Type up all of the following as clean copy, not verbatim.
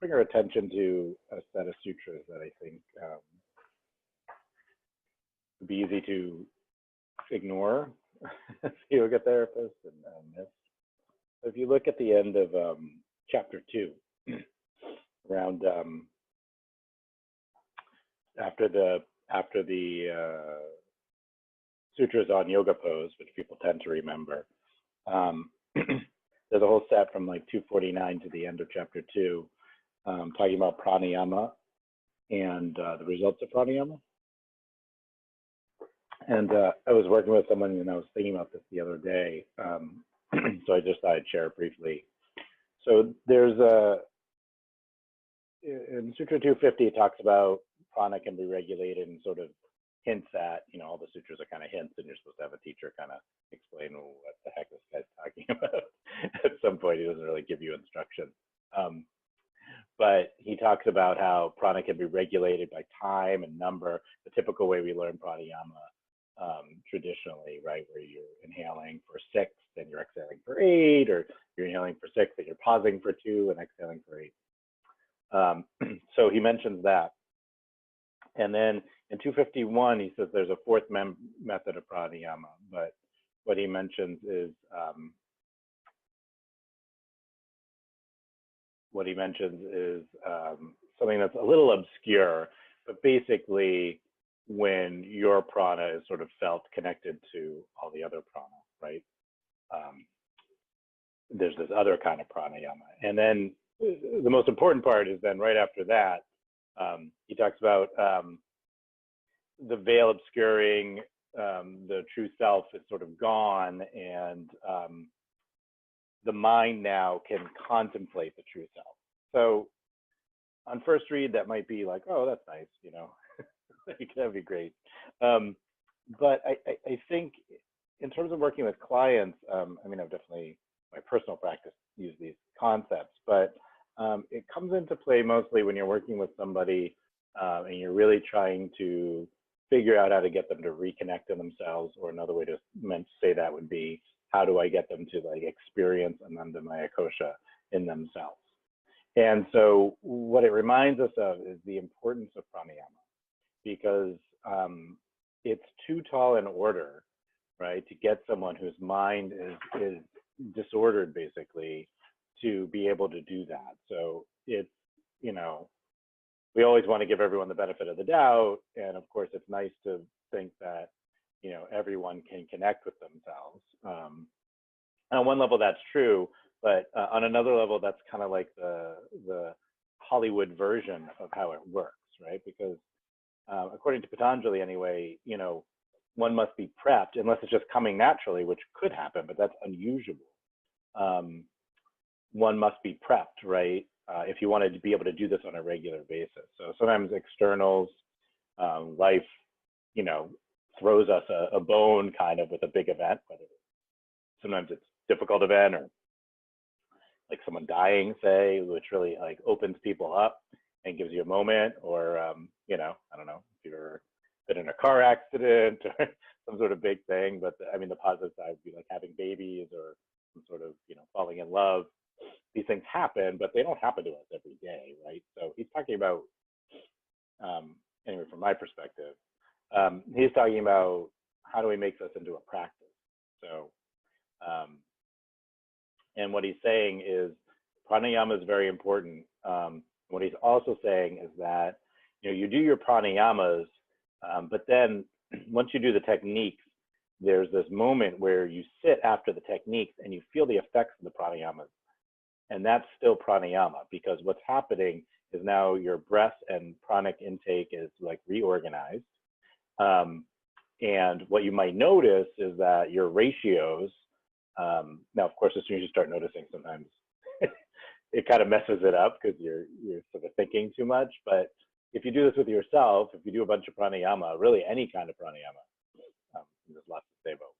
bring our attention to a set of sutras that I think would be easy to ignore as a yoga therapist and miss. So if you look at the end of chapter 2, around after the sutras on yoga pose, which people tend to remember, there's a whole set from like 249 to the end of chapter 2, talking about pranayama and the results of pranayama. And I was working with someone and I was thinking about this the other day, so I just thought I'd share it briefly. So there's in Sutra 250, it talks about prana can be regulated and sort of hints at, you know, all the sutras are kind of hints, and you're supposed to have a teacher kind of explain, well, what the heck this guy's talking about. At some point, he doesn't really give you instructions. But he talks about how prana can be regulated by time and number, the typical way we learn pranayama traditionally, right? Where you're inhaling for 6, then you're exhaling for 8, or you're inhaling for 6, then you're pausing for 2 and exhaling for 8. So he mentions that. And then in 251, he says there's a fourth method of pranayama, but what he mentions is something that's a little obscure, but basically when your prana is sort of felt connected to all the other prana, right? There's this other kind of pranayama. And then the most important part is then right after that, he talks about the veil obscuring the true self is sort of gone, and the mind now can contemplate the true self. So on first read, that might be like, oh, that's nice, you know, that'd be great. But I think in terms of working with clients, I mean, I've definitely, my personal practice, used these concepts, but it comes into play mostly when you're working with somebody and you're really trying to figure out how to get them to reconnect to themselves, or another way to say that would be, how do I get them to like experience Anandamaya Kosha in themselves? And so what it reminds us of is the importance of pranayama, because it's too tall an order, right, to get someone whose mind is disordered basically to be able to do that. So it's, you know, we always want to give everyone the benefit of the doubt. And of course, it's nice to think that, you know, everyone can connect with themselves. And on one level, that's true. But on another level, that's kind of like the Hollywood version of how it works, right? Because according to Patanjali anyway, you know, one must be prepped, unless it's just coming naturally, which could happen, but that's unusual. One must be prepped, right? If you wanted to be able to do this on a regular basis. So sometimes externals, life, you know, throws us a bone kind of with a big event, whether sometimes it's a difficult event or like someone dying, say, which really like opens people up and gives you a moment, or, you know, I don't know, if you're been in a car accident or some sort of big thing, but I mean, the positive side would be like having babies or some sort of, you know, falling in love. These things happen, but they don't happen to us every day, right? So he's talking about, anyway, from my perspective, he's talking about how do we make this into a practice? So, and what he's saying is pranayama is very important. What he's also saying is that, you know, you do your pranayamas, but then once you do the techniques, there's this moment where you sit after the techniques and you feel the effects of the pranayamas. And that's still pranayama, because what's happening is now your breath and pranic intake is like reorganized. And what you might notice is that your ratios, now of course, as soon as you start noticing, sometimes it kind of messes it up because you're sort of thinking too much. But if you do this with yourself, if you do a bunch of pranayama, really any kind of pranayama, there's lots to say about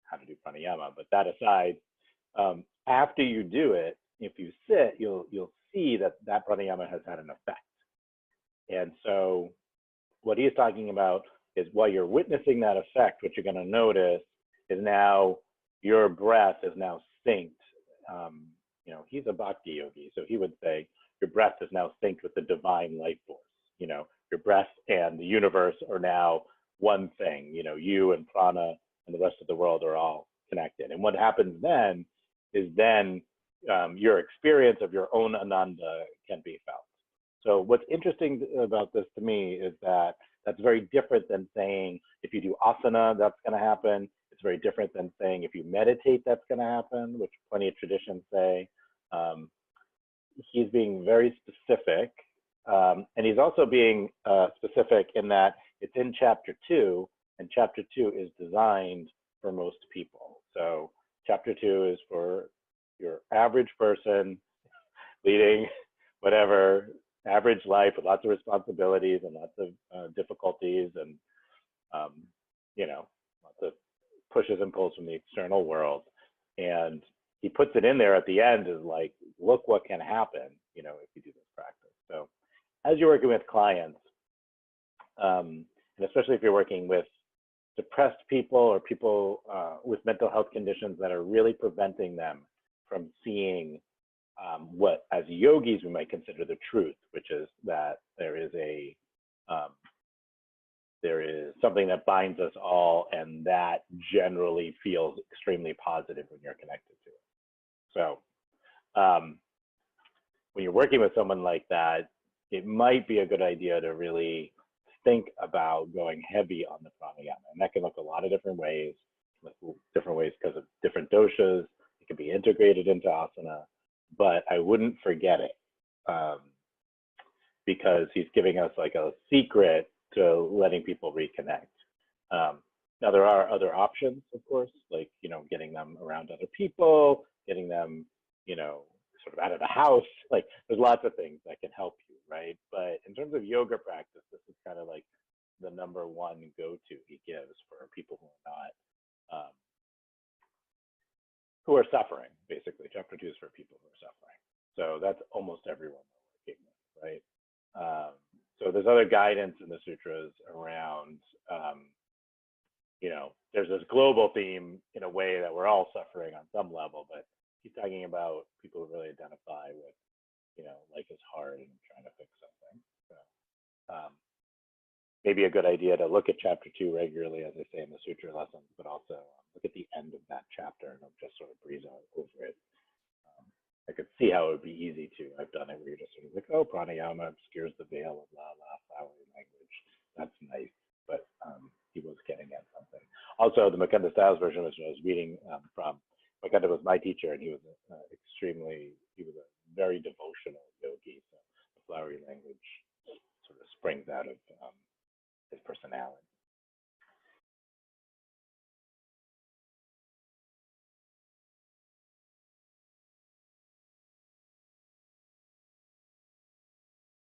how to do pranayama, but that aside, after you do it, if you sit, you'll see that that pranayama has had an effect. And so what he's talking about is while you're witnessing that effect, what you're going to notice is now your breath is now synced. You know, he's a bhakti yogi, so he would say your breath is now synced with the divine life force. You know, your breath and the universe are now one thing. You know, you and prana and the rest of the world are all connected. And what happens then is your experience of your own ananda can be felt. So what's interesting about this to me is that that's very different than saying if you do asana, that's going to happen. It's very different than saying if you meditate, that's going to happen, which plenty of traditions say. He's being very specific. And he's also being specific in that it's in chapter 2, and chapter 2 is designed for most people. So chapter 2 is for your average person leading whatever average life with lots of responsibilities and lots of difficulties and you know, lots of pushes and pulls from the external world. And he puts it in there at the end is like, look what can happen, you know, if you do this practice. So as you're working with clients, and especially if you're working with depressed people or people with mental health conditions that are really preventing them from seeing what as yogis we might consider the truth, which is that there is something that binds us all, and that generally feels extremely positive when you're connected to it. So when you're working with someone like that, it might be a good idea to really think about going heavy on the pranayama. And that can look a lot of different ways because of different doshas. It can be integrated into asana, but I wouldn't forget it because he's giving us like a secret to letting people reconnect. Now there are other options, of course, like, you know, getting them around other people, getting them, you know, sort of out of the house. Like there's lots of things that can help you, right? But in terms of yoga practice, this is kind of like the number one go-to he gives for people who are not, who are suffering, basically. Chapter 2 is for people who are suffering. So that's almost everyone we're working with, right? So there's other guidance in the sutras around, you know, there's this global theme in a way that we're all suffering on some level, but he's talking about people who really identify with, you know, life is hard and trying to fix something. So maybe a good idea to look at chapter 2 regularly, as I say in the sutra lessons, but also look at the end of that chapter and just sort of breeze over it. I could see how it would be easy to. I've done it where you're just sort of like, oh, pranayama obscures the veil of la flowery language. That's nice, but he was getting at something. Also, the Mukunda Styles version, which I was reading from, Mukunda was my teacher, and he was he was a very devotional yogi. So the flowery language sort of springs out of his personality.